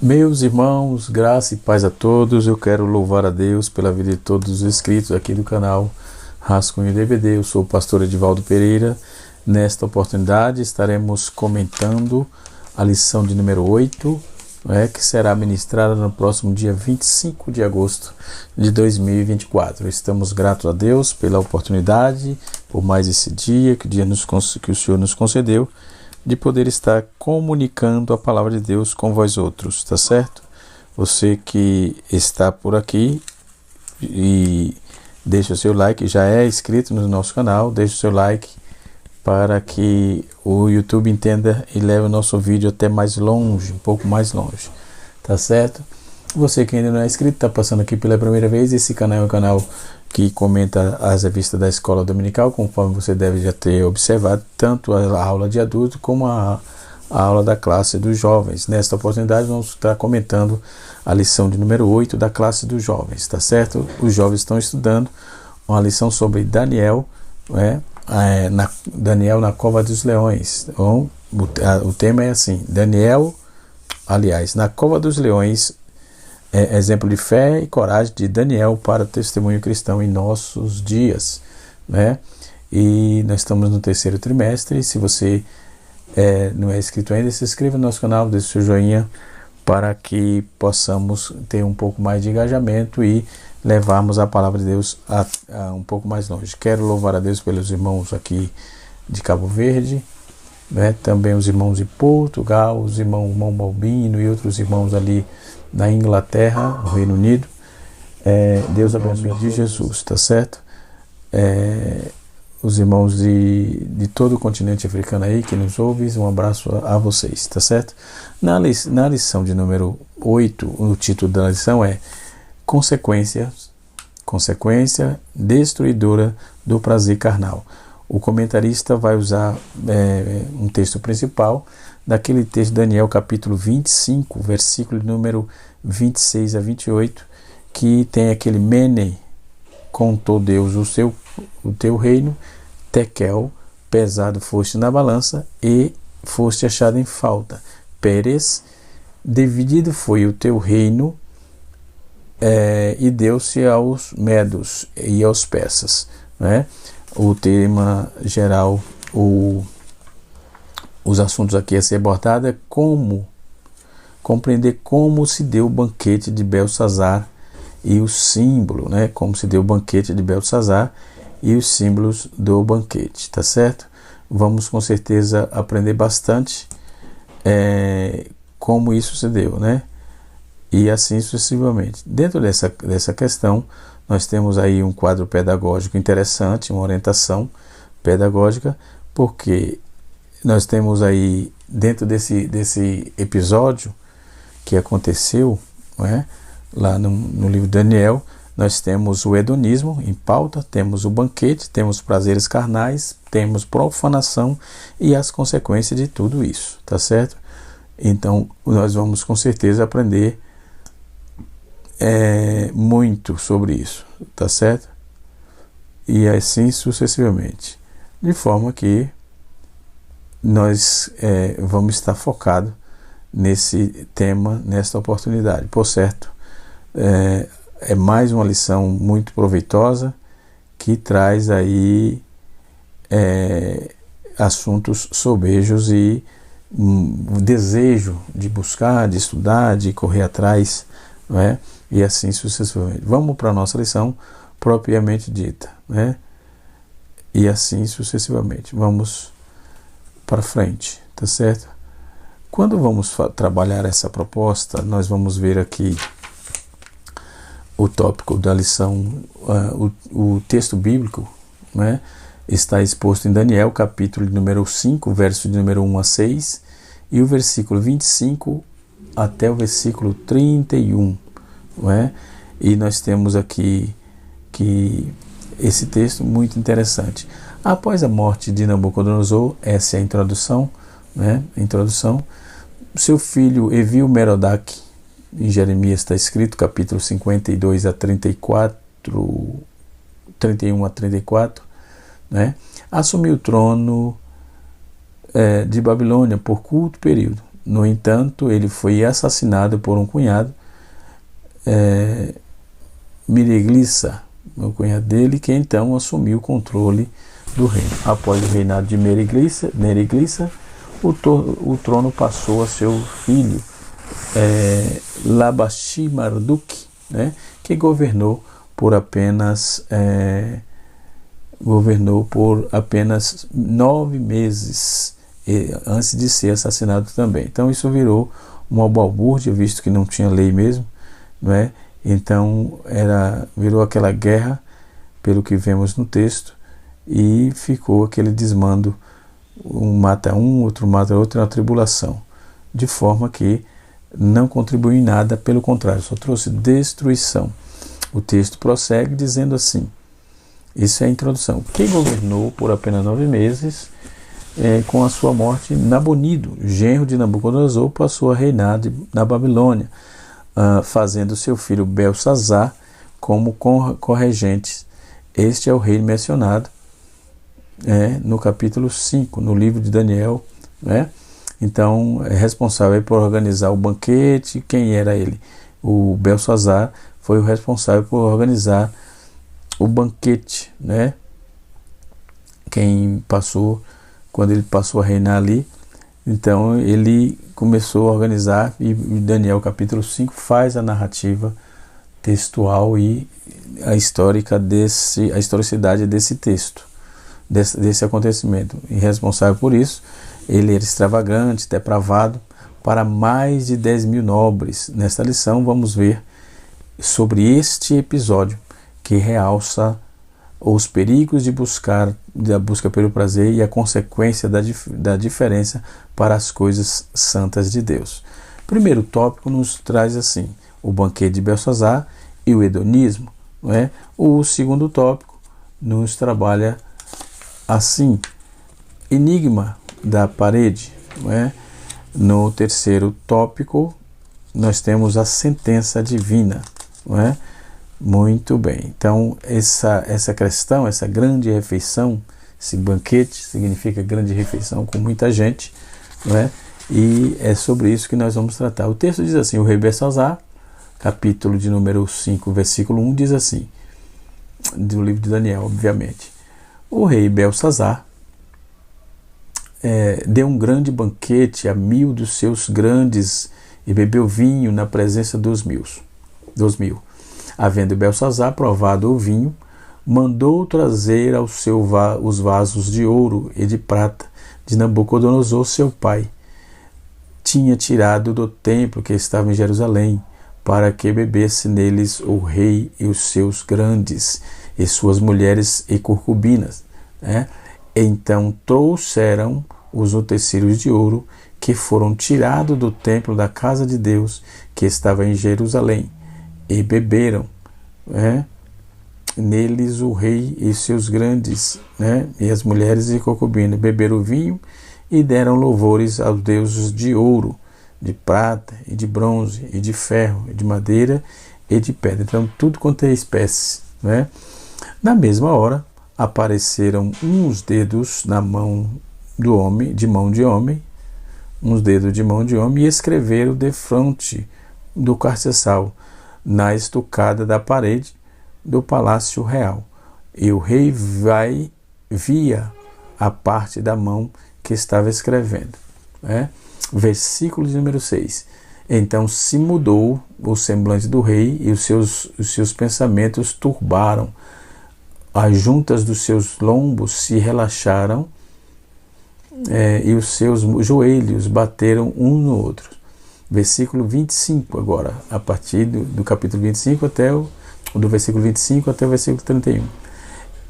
Meus irmãos, graça e paz a todos. Eu quero louvar a Deus pela vida de todos os inscritos aqui do canal Rascunho DVD. Eu sou o pastor Edivaldo Pereira. Nesta oportunidade estaremos comentando a lição de número 8, que será ministrada no próximo dia 25 de agosto de 2024. Estamos gratos a Deus pela oportunidade, por mais esse dia, que o Senhor nos concedeu, de poder estar comunicando a palavra de Deus com vós outros, tá certo? Você que está por aqui e deixa o seu like, já é inscrito no nosso canal, deixa o seu like para que o YouTube entenda e leve o nosso vídeo até mais longe, um pouco mais longe, tá certo? Você que ainda não é inscrito, está passando aqui pela primeira vez, esse canal é um canal que comenta as revistas da Escola Dominical, conforme você deve já ter observado, tanto a aula de adulto como a aula da classe dos jovens. Nesta oportunidade vamos estar comentando a lição de número 8 da classe dos jovens, tá certo? Os jovens estão estudando uma lição sobre Daniel, Daniel na cova dos leões. Então, o tema é assim, Daniel, na cova dos leões, exemplo de fé e coragem de Daniel para testemunho cristão em nossos dias, né? E nós estamos no terceiro trimestre. Se você não é inscrito ainda, se inscreva no nosso canal, deixe o seu joinha para que possamos ter um pouco mais de engajamento e levarmos a palavra de Deus a um pouco mais longe. Quero louvar a Deus pelos irmãos aqui de Cabo Verde, né? Também os irmãos de Portugal, os irmãos Balbino e outros irmãos ali na Inglaterra, no Reino Unido. Deus abençoe de Jesus, tá certo? Os irmãos de todo o continente africano aí que nos ouvem, um abraço a vocês, tá certo? Na lição de número 8, o título da lição é Consequência destruidora do prazer carnal. O comentarista vai usar um texto principal daquele texto de Daniel capítulo 25, versículo número 26 a 28, que tem aquele Mene, contou Deus o teu reino, Tekel, pesado foste na balança e foste achado em falta. Pérez, dividido foi o teu reino e deu-se aos medos e aos persas, né? O tema geral, os assuntos aqui a ser abordado é compreender como se deu o banquete de Belsazar e o símbolo, né? Como se deu o banquete de Belsazar e os símbolos do banquete, tá certo? Vamos com certeza aprender bastante como isso se deu, né? E assim sucessivamente. Dentro dessa questão, nós temos aí um quadro pedagógico interessante, uma orientação pedagógica, porque nós temos aí, dentro desse episódio que aconteceu, lá no livro de Daniel, nós temos o hedonismo em pauta, temos o banquete, temos prazeres carnais, temos profanação e as consequências de tudo isso, tá certo? Então, nós vamos com certeza aprender muito sobre isso, tá certo? E assim sucessivamente, de forma que nós vamos estar focados nesse tema, nesta oportunidade. Por certo, é mais uma lição muito proveitosa que traz aí assuntos sobejos e um desejo de buscar, de estudar, de correr atrás, e assim sucessivamente. Vamos para a nossa lição propriamente dita, e assim sucessivamente. Vamos para frente, tá certo? Quando vamos trabalhar essa proposta, nós vamos ver aqui o tópico da lição, o texto bíblico, está exposto em Daniel, capítulo número 5, verso de número 1 a 6, e o versículo 25 até o versículo 31, E nós temos aqui que esse texto muito interessante. Após a morte de Nabucodonosor, essa é a introdução, seu filho Evil-Merodach, em Jeremias está escrito, capítulo 52 a 34, 31 a 34, assumiu o trono de Babilônia por curto período. No entanto, ele foi assassinado por um cunhado, Meriglissa, o cunhado dele, que então assumiu o controle do reino. Após o reinado de Meriglissa, o trono passou a seu filho, Labashi Marduk, né, que governou por apenas 9 meses antes de ser assassinado também. Então isso virou uma balbúrdia, visto que não tinha lei mesmo, não é? Então virou aquela guerra, pelo que vemos no texto, e ficou aquele desmando, um mata um, outro mata outro, na tribulação, de forma que não contribuiu em nada, pelo contrário, só trouxe destruição. O texto prossegue dizendo assim, isso é a introdução: quem governou por apenas 9 meses, com a sua morte, Nabonido, genro de Nabucodonosor, passou a reinar na Babilônia, fazendo seu filho Belsazar como corregente. Este é o rei mencionado no capítulo 5, no livro de Daniel, né? Então, é responsável por organizar o banquete. Quem era ele? O Belsazar foi o responsável por organizar o banquete, né? Quando ele passou a reinar ali, então ele começou a organizar, e Daniel capítulo 5 faz a narrativa textual e a historicidade desse texto, desse acontecimento. E responsável por isso, ele era extravagante, depravado, para mais de 10.000 nobres. Nesta lição vamos ver sobre este episódio, que realça os perigos da busca pelo prazer e a consequência da diferença para as coisas santas de Deus. O primeiro tópico nos traz assim, o banquete de Belsazar e o hedonismo, não é? O segundo tópico nos trabalha assim, enigma da parede, não é? No terceiro tópico nós temos a sentença divina, não é? Muito bem, então essa questão, essa grande refeição, esse banquete significa grande refeição com muita gente, não é? E é sobre isso que nós vamos tratar. O texto diz assim, o rei Belsazar, capítulo de número 5, versículo 1, diz assim, do livro de Daniel, obviamente: o rei Belsazar deu um grande banquete a 1.000 dos seus grandes e bebeu vinho na presença dos mil. Havendo Belsazar provado o vinho, mandou trazer os vasos de ouro e de prata de Nabucodonosor, seu pai. Tinha tirado do templo que estava em Jerusalém, para que bebesse neles o rei e os seus grandes, e suas mulheres e concubinas, né? Então trouxeram os utensílios de ouro que foram tirados do templo da casa de Deus, que estava em Jerusalém, e beberam, né, neles o rei e seus grandes, né, e as mulheres e concubinas. Beberam o vinho e deram louvores aos deuses de ouro, de prata e de bronze e de ferro e de madeira e de pedra. Então tudo quanto é espécie, né? Na mesma hora apareceram uns dedos na mão do homem, uns dedos de mão de homem, e escreveram defronte do carceçal, na estucada da parede do palácio real. E o rei via a parte da mão que estava escrevendo, né? Versículo de número 6. Então se mudou o semblante do rei, e os seus pensamentos turbaram. As juntas dos seus lombos se relaxaram, e os seus joelhos bateram um no outro. Versículo 25 agora, a partir do capítulo 25 do versículo 25 até o versículo 31.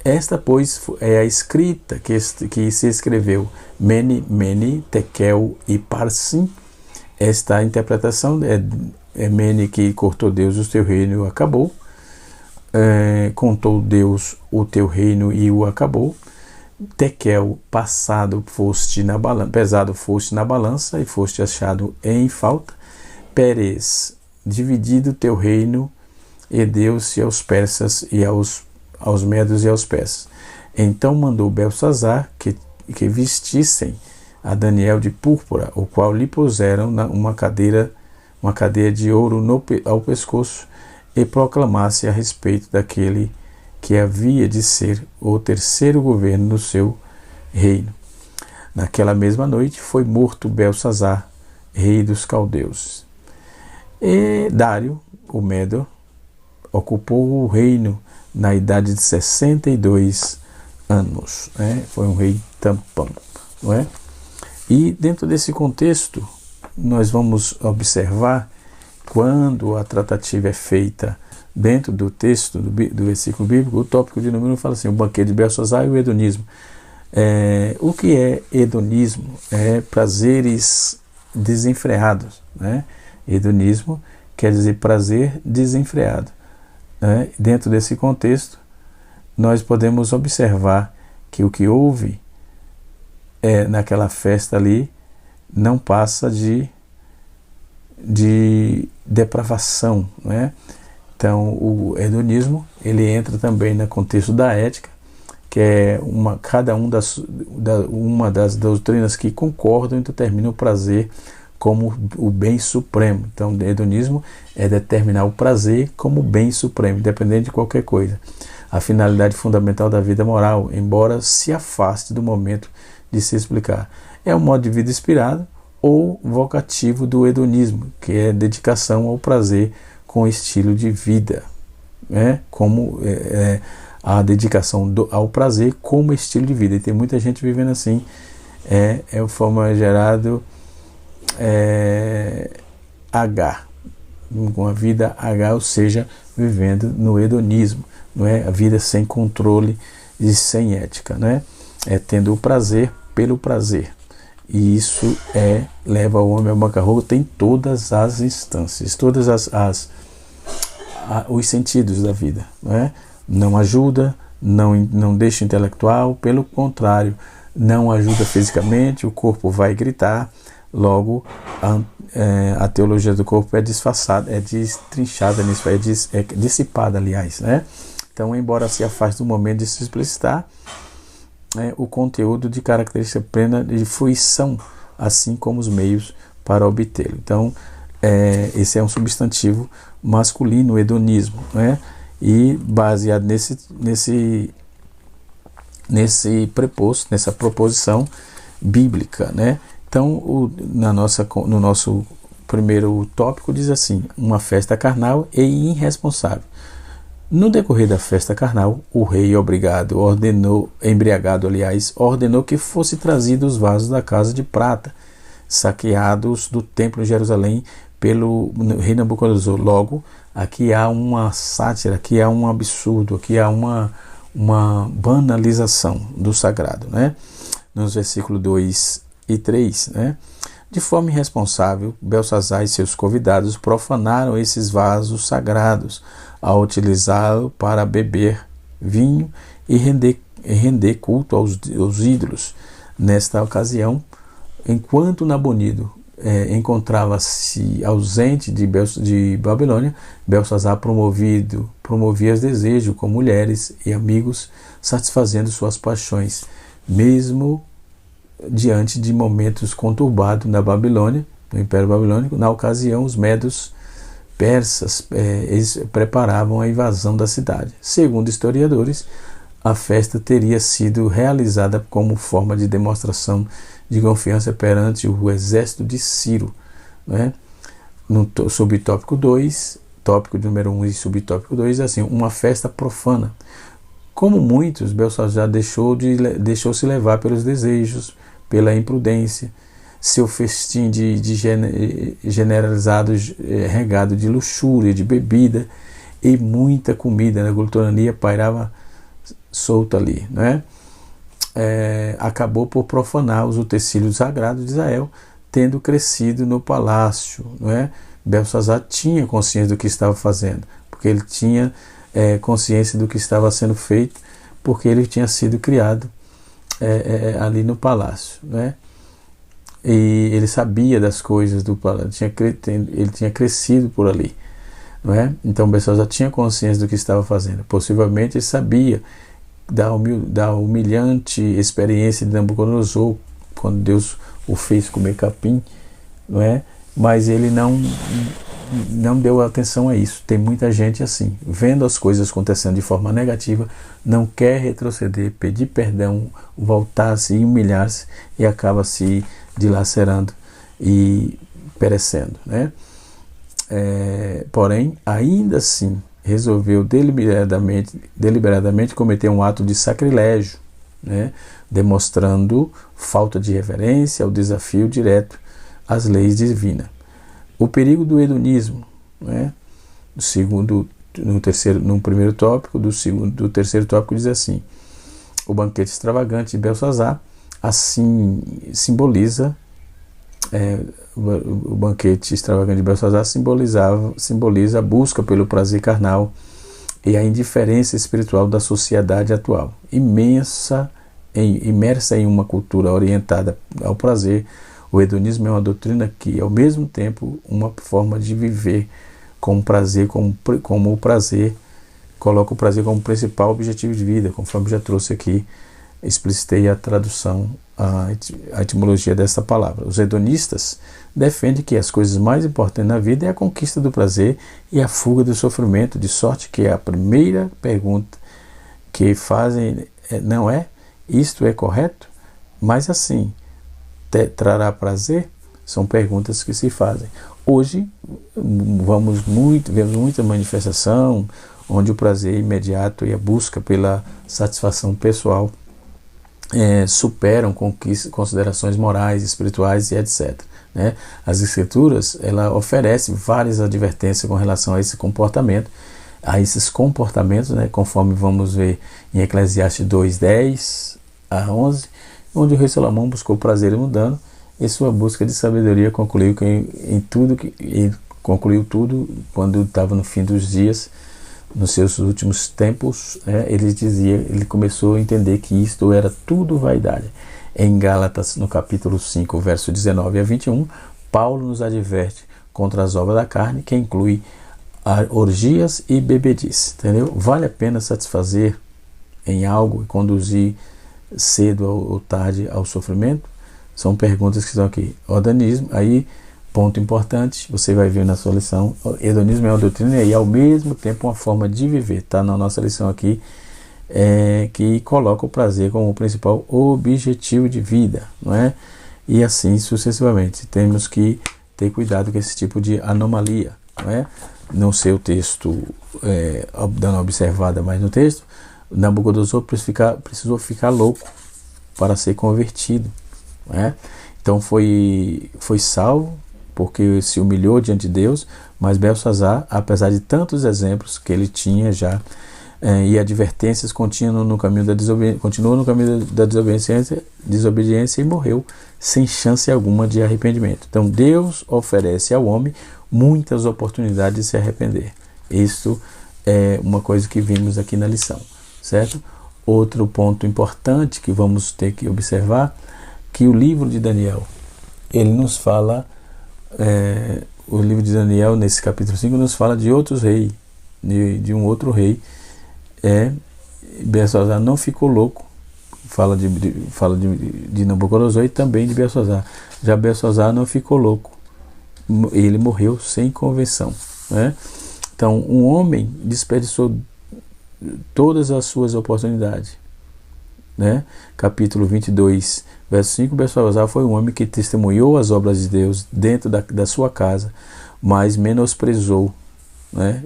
Esta, pois, é a escrita que se escreveu: Mene, Tekel e Parsim. Esta interpretação é Mene, que cortou Deus o teu reino e o acabou. Contou Deus o teu reino e o acabou. Tekel, pesado foste na balança e foste achado em falta. Pérez, dividido teu reino e deu-se aos persas e aos medos e aos persas. Então mandou Belsazar que vestissem a Daniel de púrpura, o qual lhe puseram uma cadeia de ouro ao pescoço, e proclamasse a respeito daquele que havia de ser o terceiro governo no seu reino. Naquela mesma noite foi morto Belsazar, rei dos caldeus. E Dário, o Medo, ocupou o reino na idade de 62 anos. Foi um rei tampão. Não é? E dentro desse contexto, nós vamos observar quando a tratativa é feita dentro do texto do versículo bíblico, o tópico de número 1 fala assim: o banquete de Belsazar e o hedonismo. O que é hedonismo? É prazeres desenfreados. Hedonismo quer dizer prazer desenfreado. Dentro desse contexto, nós podemos observar que o que houve naquela festa ali não passa de depravação. Então, o hedonismo ele entra também no contexto da ética, que é uma das doutrinas que concordam e determinam o prazer como o bem supremo. Então, o hedonismo é determinar o prazer como bem supremo, independente de qualquer coisa. A finalidade fundamental da vida moral, embora se afaste do momento de se explicar. É um modo de vida inspirado ou vocativo do hedonismo, que é dedicação ao prazer com estilo de vida. Como a dedicação ao prazer como estilo de vida. E tem muita gente vivendo assim. É o famigerado H, com a vida H, ou seja, vivendo no hedonismo, a vida sem controle e sem ética, tendo o prazer pelo prazer. E isso leva o homem ao bancarrota em todas as instâncias, todas os sentidos da vida. Não ajuda, não deixa intelectual, pelo contrário, não ajuda fisicamente, o corpo vai gritar. Logo, a teologia do corpo é disfarçada, é destrinchada nisso, é dissipada, aliás. Então, embora se afaste do momento de se explicitar, o conteúdo de característica plena de fruição, assim como os meios para obtê-lo. Então, esse é um substantivo masculino, hedonismo, e baseado nesse preposto, nessa proposição bíblica, Então, no nosso primeiro tópico diz assim: uma festa carnal e irresponsável. No decorrer da festa carnal, o rei embriagado, ordenou que fosse trazido os vasos da casa de prata, saqueados do templo de Jerusalém pelo rei Nabucodonosor. Logo, aqui há uma sátira, aqui há um absurdo, aqui há uma banalização do sagrado, Nos versículos 2 e 3, De forma irresponsável, Belsazar e seus convidados profanaram esses vasos sagrados ao utilizá-lo para beber vinho e render culto aos ídolos. Nesta ocasião, enquanto Nabonido encontrava-se ausente de Babilônia, Belsazar promovia os desejos com mulheres e amigos, satisfazendo suas paixões, mesmo diante de momentos conturbados na Babilônia, no Império Babilônico. Na ocasião, os medos persas eles preparavam a invasão da cidade. Segundo historiadores, a festa teria sido realizada como forma de demonstração de confiança perante o exército de Ciro. No subtópico 2, tópico número 1 e subtópico 2, assim: uma festa profana. Como muitos, Belsazar deixou-se levar pelos desejos, pela imprudência. Seu festim generalizado, regado de luxúria, de bebida e muita comida, a glutonaria pairava solta ali, acabou por profanar os utensílios sagrados de Israel, tendo crescido no palácio, Belsazar tinha consciência do que estava fazendo, porque ele tinha consciência do que estava sendo feito, porque ele tinha sido criado ali no palácio, e ele sabia das coisas do palácio, ele tinha crescido por ali, Então Belsazar tinha consciência do que estava fazendo. Possivelmente ele sabia da humilhante experiência de Nabucodonosor quando Deus o fez comer capim, não é? Mas ele não deu atenção a isso. Tem muita gente assim, vendo as coisas acontecendo de forma negativa, não quer retroceder, pedir perdão, voltar-se e humilhar-se, e acaba se dilacerando e perecendo, né? Porém, ainda assim, resolveu deliberadamente cometer um ato de sacrilégio, né? Demonstrando falta de reverência ao desafio direto às leis divinas. O perigo do hedonismo, né? No primeiro tópico, do terceiro tópico diz assim: o banquete extravagante de Belsazar assim simboliza o banquete extravagante de Belsazar simboliza a busca pelo prazer carnal e a indiferença espiritual da sociedade atual, imersa em uma cultura orientada ao prazer. O hedonismo é uma doutrina que, ao mesmo tempo, uma forma de viver com prazer, como o prazer, coloca o prazer como principal objetivo de vida, conforme já trouxe aqui, explicitei a tradução, a etimologia dessa palavra. Os hedonistas defendem que as coisas mais importantes na vida é a conquista do prazer e a fuga do sofrimento, de sorte que a primeira pergunta que fazem não é: isto é correto? Mas assim, trará prazer? São perguntas que se fazem. Hoje vemos muita manifestação onde o prazer imediato e a busca pela satisfação pessoal superam considerações morais, espirituais e etc. Né? As Escrituras oferecem várias advertências com relação a esses comportamentos, né? Conforme vamos ver em Eclesiastes 2:10 a 11, onde o rei Salomão buscou prazer mundano e sua busca de sabedoria concluiu tudo quando estava no fim dos dias, nos seus últimos tempos. Ele começou a entender que isto era tudo vaidade. Em Gálatas, no capítulo 5, verso 19 a 21, Paulo nos adverte contra as obras da carne, que inclui orgias e bebedice. Entendeu? Vale a pena satisfazer em algo e conduzir cedo ou tarde ao sofrimento? São perguntas que estão aqui. Hedonismo, aí, ponto importante, você vai ver na sua lição: o hedonismo é uma doutrina e ao mesmo tempo uma forma de viver. Está na nossa lição aqui, que coloca o prazer como o principal objetivo de vida, não é? E assim sucessivamente. Temos que ter cuidado com esse tipo de anomalia, não é? No seu texto, dando uma observada mais no texto, Nabucodonosor precisou ficar louco para ser convertido, não é? Então foi salvo porque se humilhou diante de Deus, mas Belsazar, apesar de tantos exemplos que ele tinha já, e advertências, continuou no caminho da desobediência e morreu sem chance alguma de arrependimento. Então Deus oferece ao homem muitas oportunidades de se arrepender. Isso é uma coisa que vimos aqui na lição, certo? Outro ponto importante que vamos ter que observar, que o livro de Daniel, ele nos fala, o livro de Daniel, nesse capítulo 5, nos fala de outros reis, de um outro rei. Belsazar não ficou louco, fala de Nabucodonosor e também de Belsazar. Já Belsazar não ficou louco, ele morreu sem convenção, né? Então, um homem desperdiçou todas as suas oportunidades, né? Capítulo 22, verso 5, Belsazar foi um homem que testemunhou as obras de Deus dentro da sua casa, mas menosprezou, né?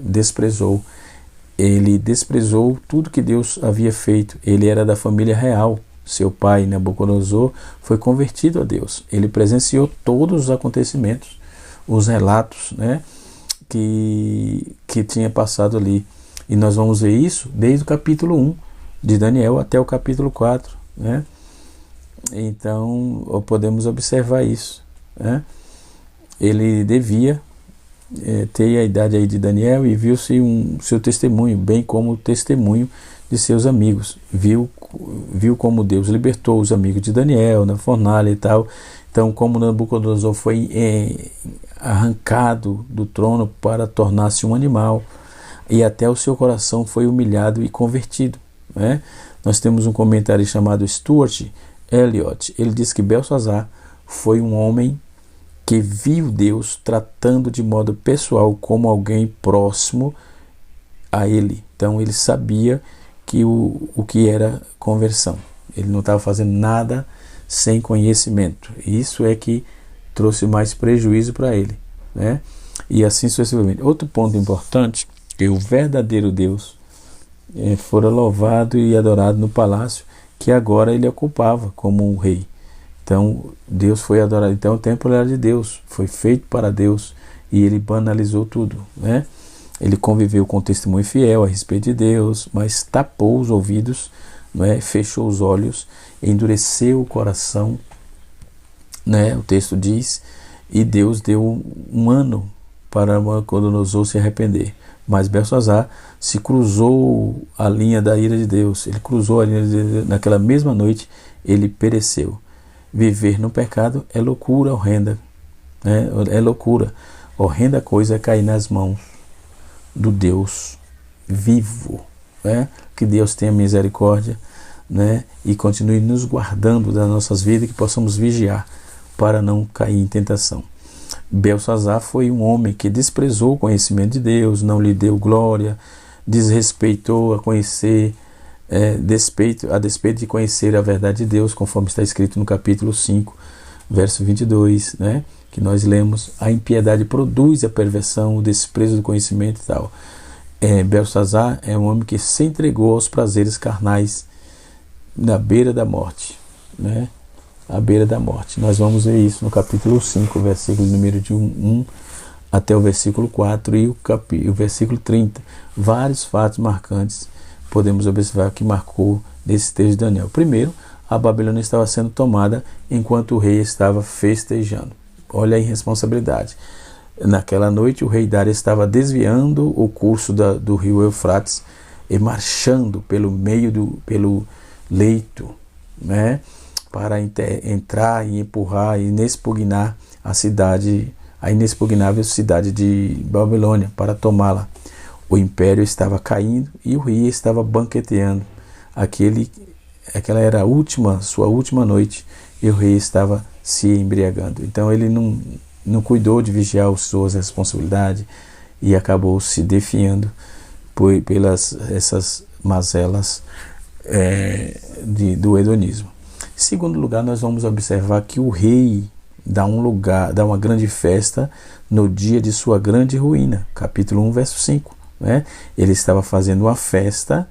Ele desprezou tudo que Deus havia feito. Ele era da família real. Seu pai, Nabucodonosor, foi convertido a Deus. Ele presenciou todos os acontecimentos, os relatos, né, que tinha passado ali. E nós vamos ver isso desde o capítulo 1 de Daniel até o capítulo 4. Né? Então, podemos observar isso. Né? Ele devia ter a idade aí de Daniel e viu-se seu testemunho, bem como o testemunho de seus amigos. Viu como Deus libertou os amigos de Daniel na fornalha e tal. Então, como Nabucodonosor foi arrancado do trono para tornar-se um animal, e até o seu coração foi humilhado e convertido. Né? Nós temos um comentário chamado Stuart, Eliot, ele diz que Belsazar foi um homem que viu Deus tratando de modo pessoal como alguém próximo a ele. Então ele sabia que o que era conversão. Ele não estava fazendo nada sem conhecimento. Isso é que trouxe mais prejuízo para ele, né? E assim sucessivamente. Outro ponto importante, que o verdadeiro Deus fora louvado e adorado no palácio que agora ele ocupava como um rei. Então Deus foi adorado. Então o templo era de Deus, foi feito para Deus, e ele banalizou tudo, né? Ele conviveu com testemunho fiel a respeito de Deus, mas tapou os ouvidos, né? Fechou os olhos, endureceu o coração, né? O texto diz, e Deus deu um ano para Nabucodonosor se arrepender. Mas Belsazar se cruzou a linha da ira de Deus. Ele cruzou a linha de Deus. Naquela mesma noite ele pereceu. Viver no pecado é loucura horrenda, né? É loucura. Horrenda coisa é cair nas mãos do Deus vivo, né? Que Deus tenha misericórdia, né? E continue nos guardando das nossas vidas, que possamos vigiar para não cair em tentação. Belsazar foi um homem que desprezou o conhecimento de Deus, não lhe deu glória, desrespeitou a conhecer, a despeito de conhecer a verdade de Deus, conforme está escrito no capítulo 5, verso 22, né? Que nós lemos, a impiedade produz a perversão, o desprezo do conhecimento e tal. Belsazar é um homem que se entregou aos prazeres carnais na beira da morte, né? À beira da morte. Nós vamos ver isso no capítulo 5, versículo número de 1 até o versículo 4 e o versículo 30. Vários fatos marcantes podemos observar que marcou nesse texto de Daniel. Primeiro, a Babilônia estava sendo tomada enquanto o rei estava festejando. Olha a irresponsabilidade. Naquela noite o rei Dário estava desviando o curso do rio Eufrates e marchando pelo leito, né? Para entrar e empurrar e inexpugnar a inexpugnável cidade de Babilônia, para tomá-la. O império estava caindo e o rei estava banqueteando. Aquela era sua última noite, e o rei estava se embriagando. Então ele não cuidou de vigiar as suas responsabilidades e acabou se definhando pelas essas mazelas do hedonismo. Em segundo lugar, nós vamos observar que o rei dá uma grande festa no dia de sua grande ruína. Capítulo 1, verso 5. Né? Ele estava fazendo uma festa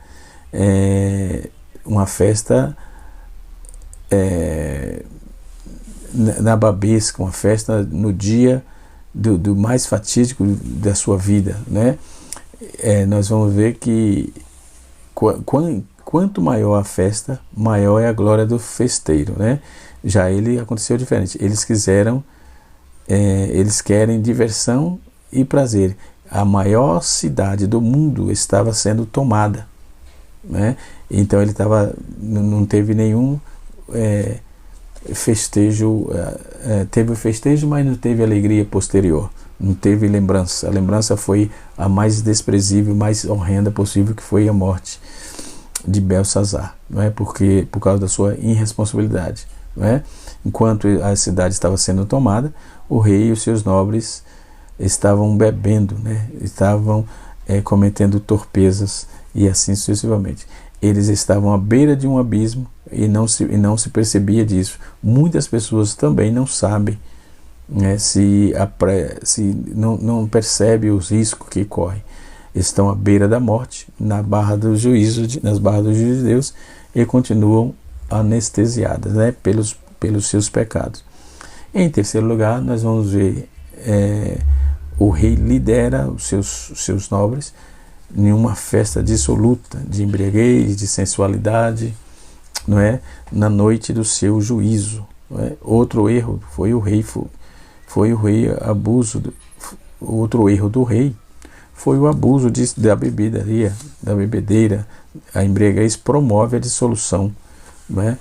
nababesca, uma festa no dia do mais fatídico da sua vida, né? Nós vamos ver que quanto maior a festa, maior é a glória do festeiro, né? Já ele aconteceu diferente. Eles querem diversão e prazer. A maior cidade do mundo estava sendo tomada, né? Então ele não teve nenhum festejo, teve o festejo, mas não teve alegria posterior, não teve lembrança. A lembrança foi a mais desprezível, mais horrenda possível, que foi a morte de Belsazar, não é? Por causa da sua irresponsabilidade, não é? Enquanto a cidade estava sendo tomada, o rei e os seus nobres estavam bebendo, né? Estavam cometendo torpezas e assim sucessivamente. Eles estavam à beira de um abismo e não se percebia disso. Muitas pessoas também não sabem, né, se não percebem os riscos que correm. Estão à beira da morte, nas barras do juízo de Deus, e continuam anestesiadas, né, pelos seus pecados. Em terceiro lugar, nós vamos ver o rei lidera os seus nobres em uma festa dissoluta, de embriaguez, de sensualidade, não é? Na noite do seu juízo, não é? Outro erro foi o rei outro erro do rei foi o abuso da bebedeira. A embriaguez promove a dissolução, não é?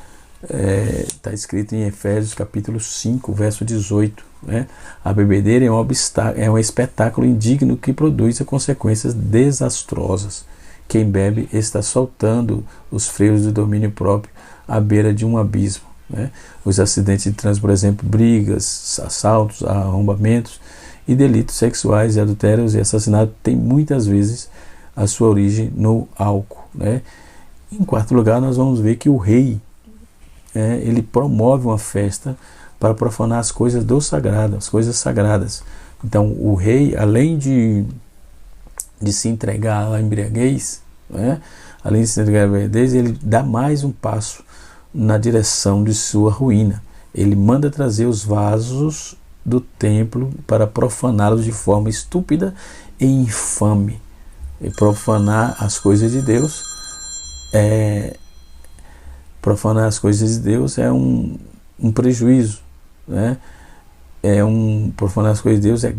Está escrito em Efésios capítulo 5, verso 18, né? A bebedeira é um espetáculo indigno que produz consequências desastrosas. Quem bebe está soltando os freios do domínio próprio à beira de um abismo, né? Os acidentes de trânsito, por exemplo, brigas, assaltos, arrombamentos e delitos sexuais, e adultérios e assassinato têm muitas vezes a sua origem no álcool, né? Em quarto lugar, nós vamos ver que o rei, ele promove uma festa para profanar as coisas do sagrado, as coisas sagradas. Então, o rei, além de se entregar à embriaguez, né? Além de se entregar à embriaguez, ele dá mais um passo na direção de sua ruína. Ele manda trazer os vasos do templo para profaná-los de forma estúpida e infame. E profanar as coisas de Deus profanar as coisas de Deus é um prejuízo, né? Profanar as coisas de Deus é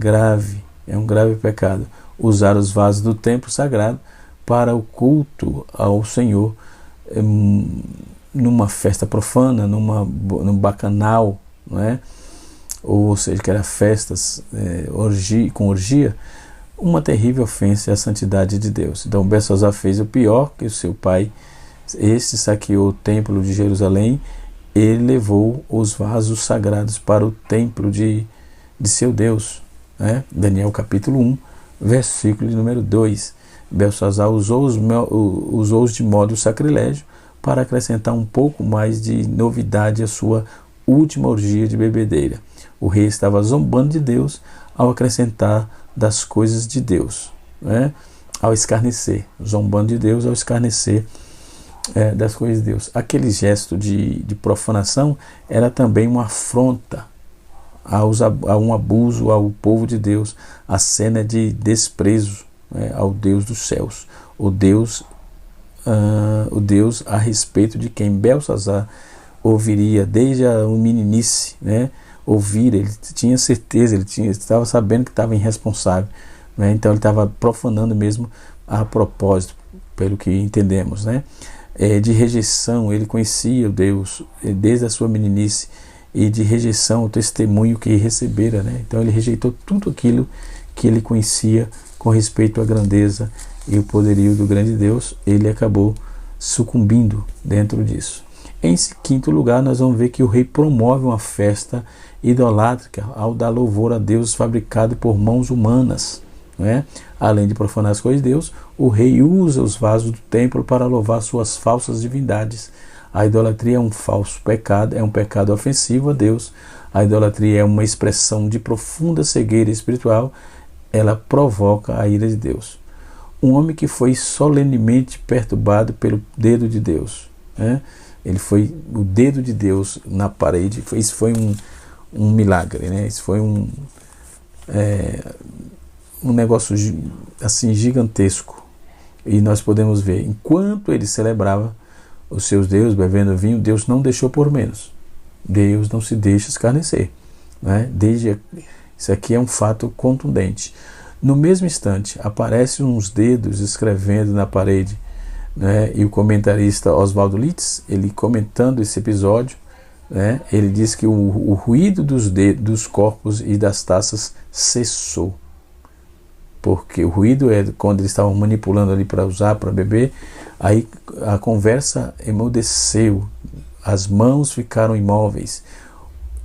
um grave pecado. Usar os vasos do templo sagrado para o culto ao Senhor, numa festa profana, num bacanal, não é? Ou seja, que era festas com orgia, uma terrível ofensa à santidade de Deus. Então Belsazar fez o pior que o seu pai. Este saqueou o templo de Jerusalém. Ele levou os vasos sagrados para o templo de seu Deus, né? Daniel capítulo 1, versículo de número 2. Belsazar usou-os de modo sacrilégio para acrescentar um pouco mais de novidade à sua última orgia de bebedeira. O rei estava zombando de Deus ao acrescentar das coisas de Deus, né? Ao escarnecer, zombando de Deus ao escarnecer das coisas de Deus. Aquele gesto de profanação era também uma afronta a um abuso ao povo de Deus, a cena de desprezo, né, ao Deus dos céus, o Deus a respeito de quem Belsazar ouviria desde a meninice, né? Ele tinha certeza, estava sabendo que estava irresponsável, né? Então ele estava profanando mesmo a propósito, pelo que entendemos, né? De rejeição, ele conhecia o Deus desde a sua meninice, e de rejeição o testemunho que recebera, né? Então ele rejeitou tudo aquilo que ele conhecia com respeito à grandeza e o poderio do grande Deus. Ele acabou sucumbindo dentro disso. Em quinto lugar, nós vamos ver que o rei promove uma festa idolátrica ao dar louvor a Deus fabricado por mãos humanas, né? Além de profanar as coisas de Deus, o rei usa os vasos do templo para louvar suas falsas divindades. A idolatria é um falso pecado, é um pecado ofensivo a Deus. A idolatria é uma expressão de profunda cegueira espiritual. Ela provoca a ira de Deus. Um homem que foi solenemente perturbado pelo dedo de Deus, né? Ele foi o dedo de Deus na parede. Isso foi um milagre, né? Isso foi um negócio assim gigantesco. E nós podemos ver, enquanto ele celebrava os seus deuses, bebendo vinho, Deus não deixou por menos. Deus não se deixa escarnecer, né? Isso aqui é um fato contundente. No mesmo instante, aparecem uns dedos escrevendo na parede, né? E o comentarista Oswaldo Litz, ele comentando esse episódio, né? Ele diz que o ruído dos corpos e das taças cessou. Porque o ruído é quando eles estavam manipulando ali para usar, para beber. Aí a conversa emudeceu, as mãos ficaram imóveis.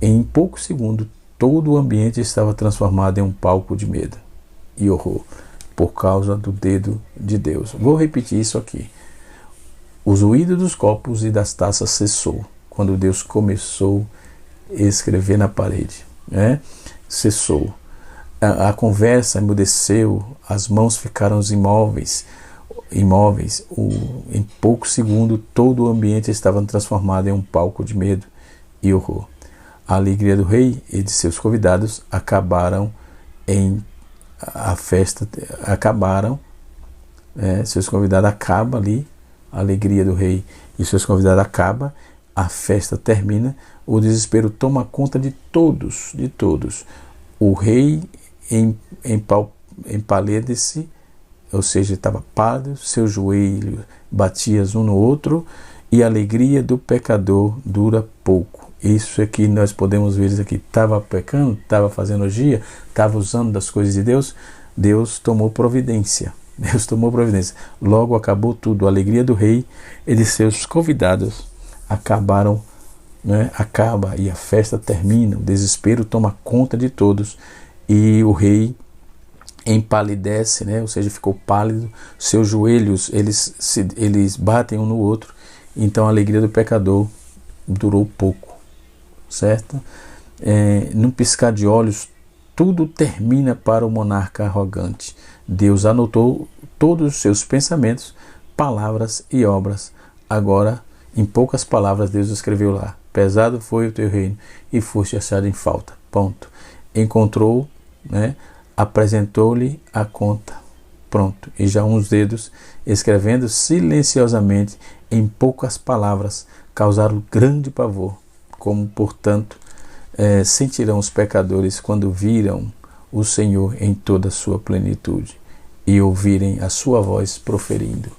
Em poucos segundos, todo o ambiente estava transformado em um palco de medo e horror, por causa do dedo de Deus. Vou repetir isso aqui. O ruído dos copos e das taças cessou quando Deus começou a escrever na parede, né? Cessou. A conversa emudeceu, as mãos ficaram imóveis. Em poucos segundos, todo o ambiente estava transformado em um palco de medo e horror. A alegria do rei e de seus convidados seus convidados acabam ali, a alegria do rei e seus convidados acaba, a festa termina, o desespero toma conta de todos. O rei empalidece, ou seja, estava pálido, seu joelho batia um no outro, e a alegria do pecador dura pouco. Isso aqui nós podemos ver, isso aqui estava pecando, estava fazendo orgia, estava usando das coisas de Deus. Deus tomou providência. Logo acabou tudo. A alegria do rei e de seus convidados acabaram né, acaba e a festa termina, o desespero toma conta de todos e o rei empalidece, né, ou seja, ficou pálido, seus joelhos eles batem um no outro, então a alegria do pecador durou pouco, certo? Num piscar de olhos, tudo termina para o monarca arrogante. Deus anotou todos os seus pensamentos, palavras e obras. Agora, em poucas palavras, Deus escreveu lá: pesado foi o teu reino e foste achado em falta. Ponto. Encontrou, né? Apresentou-lhe a conta. Pronto. E já uns dedos, escrevendo silenciosamente em poucas palavras, causaram grande pavor. Como, portanto, sentirão os pecadores quando viram o Senhor em toda a sua plenitude e ouvirem a sua voz proferindo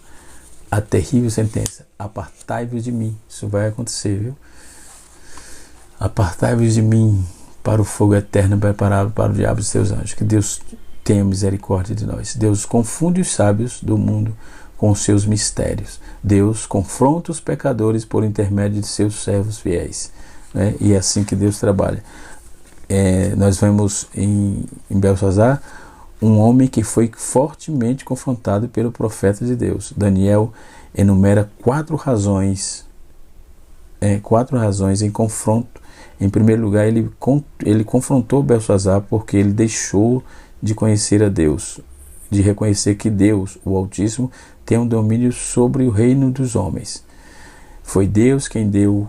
a terrível sentença: apartai-vos de mim. Isso vai acontecer, viu? Apartai-vos de mim para o fogo eterno preparado para o diabo e seus anjos. Que Deus tenha misericórdia de nós. Deus confunde os sábios do mundo com os seus mistérios. Deus confronta os pecadores por intermédio de seus servos fiéis, né? E é assim que Deus trabalha. Nós vemos em Beltesazar um homem que foi fortemente confrontado pelo profeta de Deus. Daniel enumera quatro razões em confronto. Em primeiro lugar, ele confrontou Beltesazar porque ele deixou de conhecer a Deus, de reconhecer que Deus, o Altíssimo, tem um domínio sobre o reino dos homens. Foi Deus quem deu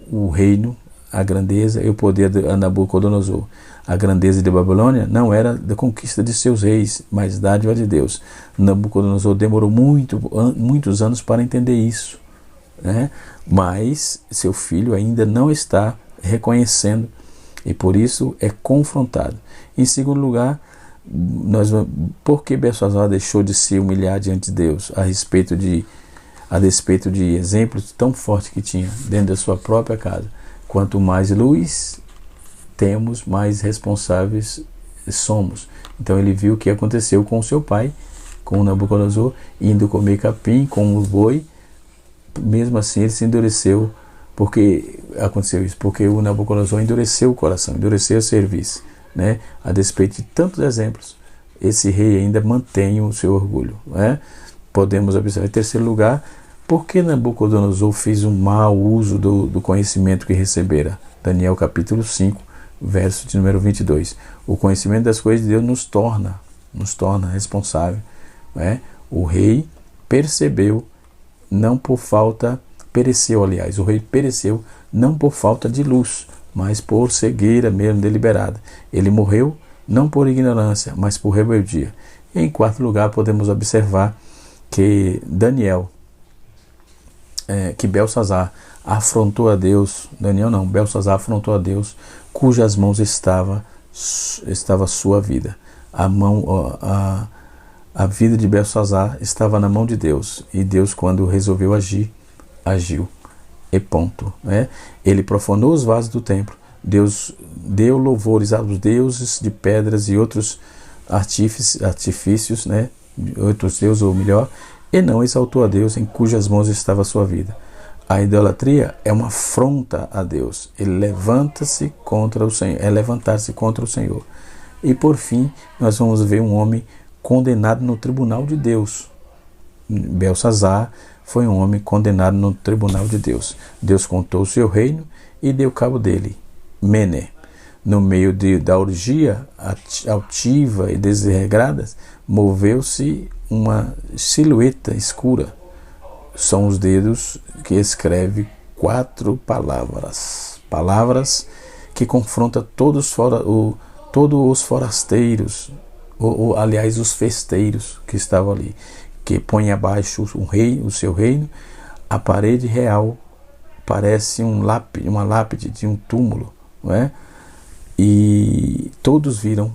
o reino, a grandeza e o poder a Nabucodonosor. A grandeza de Babilônia não era da conquista de seus reis, mas dádiva de Deus. Nabucodonosor demorou muitos anos para entender isso, né? Mas seu filho ainda não está reconhecendo e por isso é confrontado. Em segundo lugar, por que Beltesazar deixou de se humilhar diante de Deus a despeito de exemplos tão fortes que tinha dentro da sua própria casa? Quanto mais luz temos, mais responsáveis somos. Então ele viu o que aconteceu com seu pai, com Nabucodonosor, indo comer capim com o boi. Mesmo assim ele se endureceu. Porque aconteceu isso? Porque o Nabucodonosor endureceu o coração, endureceu o serviço, né? A despeito de tantos exemplos, esse rei ainda mantém o seu orgulho, né? Podemos observar. Em terceiro lugar, por que Nabucodonosor fez um mau uso do conhecimento que recebera? Daniel capítulo 5, verso de número 22. O conhecimento das coisas de Deus nos torna responsável, né? O rei pereceu, o rei pereceu não por falta de luz, mas por cegueira mesmo deliberada. Ele morreu não por ignorância, mas por rebeldia. E em quarto lugar, podemos observar que Beltesazar afrontou a Deus. Beltesazar afrontou a Deus, cujas mãos estava a sua vida. A vida de Beltesazar estava na mão de Deus, e Deus, quando resolveu agir, agiu, e ponto, né? Ele profanou os vasos do templo. Deus deu louvores aos deuses de pedras e outros artifícios, né? Outros deuses, ou melhor, e não exaltou a Deus em cujas mãos estava a sua vida. A idolatria é uma afronta a Deus. Ele levanta-se contra o Senhor, é levantar-se contra o Senhor. E por fim, nós vamos ver um homem condenado no tribunal de Deus. Beltesazar foi um homem condenado no tribunal de Deus. Deus contou o seu reino e deu cabo dele. Mene. No meio da orgia altiva e desregrada, moveu-se uma silhueta escura. São os dedos que escreve 4 palavras. Palavras que confrontam todos os forasteiros, aliás, os festeiros que estavam ali, que põe abaixo o seu reino. A parede real parece uma lápide de um túmulo, não é? E todos viram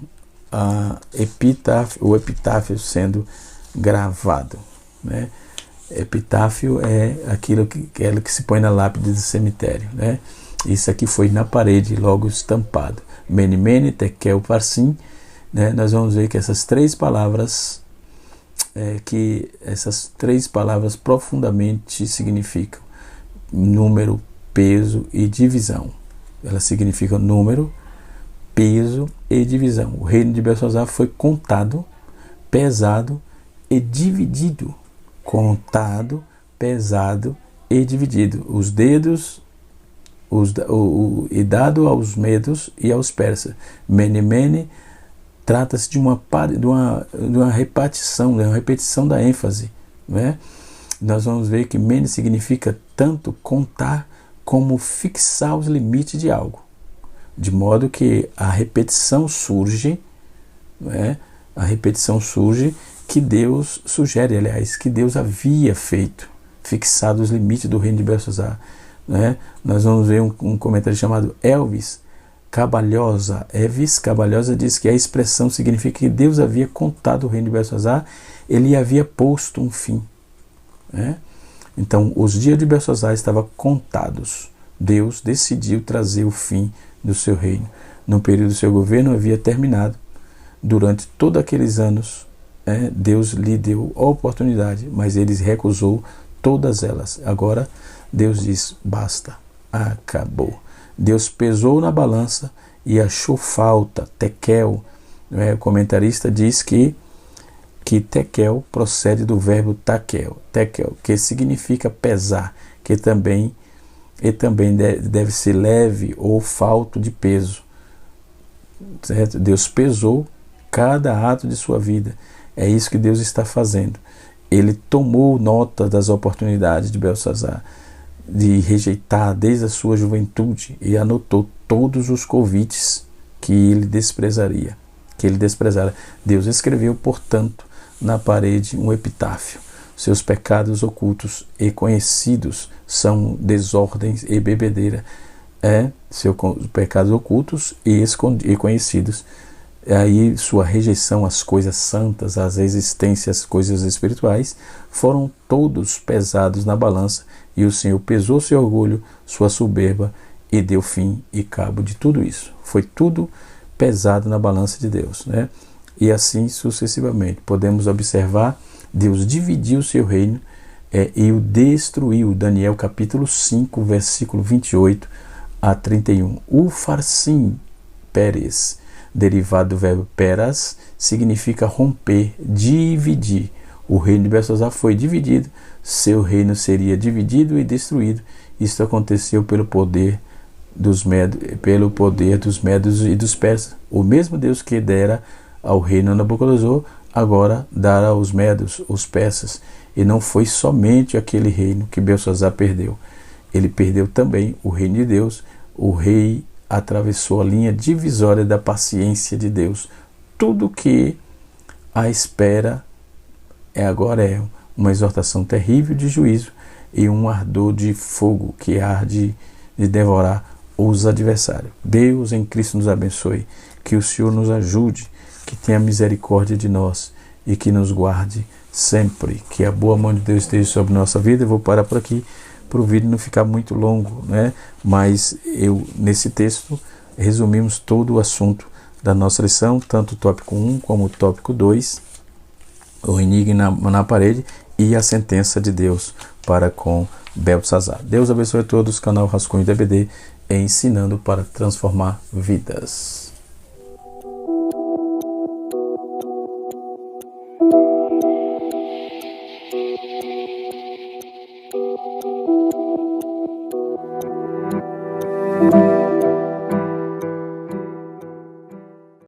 o epitáfio sendo gravado, né? Epitáfio é aquilo que se põe na lápide do cemitério, né? Isso aqui foi na parede, logo estampado. Mene, mene, tekel, parsim, né? Nós vamos ver que essas três palavras profundamente significam número peso e divisão. Ela significa número, peso e divisão. O reino de Belsazar foi contado, pesado e dividido. Contado, pesado e dividido. Os dedos e dado aos medos e aos persas. Mene, mene, trata-se de uma repetição da ênfase, né? Nós vamos ver que mene significa tanto contar como fixar os limites de algo, de modo que a repetição surge, né? A repetição surge que Deus sugere, aliás, que Deus havia feito, fixado os limites do reino de Belsazar, né? Nós vamos ver um comentário chamado Elvis Cabalhosa. Elvis Cabalhosa diz que a expressão significa que Deus havia contado o reino de Belsazar, ele havia posto um fim, né? Então, os dias de Belsazar estavam contados. Deus decidiu trazer o fim do seu reino. No período do seu governo havia terminado. Durante todos aqueles anos, Deus lhe deu a oportunidade, mas ele recusou todas elas. Agora, Deus diz, basta, acabou. Deus pesou na balança e achou falta, tekel. O comentarista diz que tekel procede do verbo tekel, que significa pesar, que também deve ser leve ou falto de peso. Certo? Deus pesou cada ato de sua vida. É isso que Deus está fazendo. Ele tomou nota das oportunidades de Belsazar, de rejeitar desde a sua juventude, e anotou todos os convites que ele desprezaria, Deus escreveu, portanto, na parede um epitáfio. Seus pecados ocultos e conhecidos são desordens e bebedeira. Seus pecados ocultos e conhecidos. Aí sua rejeição às coisas santas, às existências, às coisas espirituais, foram todos pesados na balança, e o Senhor pesou seu orgulho, sua soberba, e deu fim e cabo de tudo isso. Foi tudo pesado na balança de Deus, né? E assim sucessivamente. Podemos observar, Deus dividiu o seu reino e o destruiu. Daniel capítulo 5, versículo 28 a 31. O farsim, peres, derivado do verbo peras, significa romper, dividir. O reino de Belsazar foi dividido, seu reino seria dividido e destruído. Isso aconteceu pelo poder dos medos e dos persas. O mesmo Deus que dera ao reino a Nabucodonosor, agora dará aos medos, os persas. E não foi somente aquele reino que Belsazar perdeu. Ele perdeu também o reino de Deus. O rei atravessou a linha divisória da paciência de Deus. Tudo que a espera agora é uma exortação terrível de juízo e um ardor de fogo que arde de devorar os adversários. Deus em Cristo nos abençoe, que o Senhor nos ajude, que tenha misericórdia de nós e que nos guarde sempre. Que a boa mão de Deus esteja sobre nossa vida. Eu vou parar por aqui para o vídeo não ficar muito longo, né? Mas nesse texto resumimos todo o assunto da nossa lição, tanto o tópico 1 como o tópico 2, o enigma na parede e a sentença de Deus para com Belsazar. Deus abençoe a todos, canal Rascunho DBD, ensinando para transformar vidas.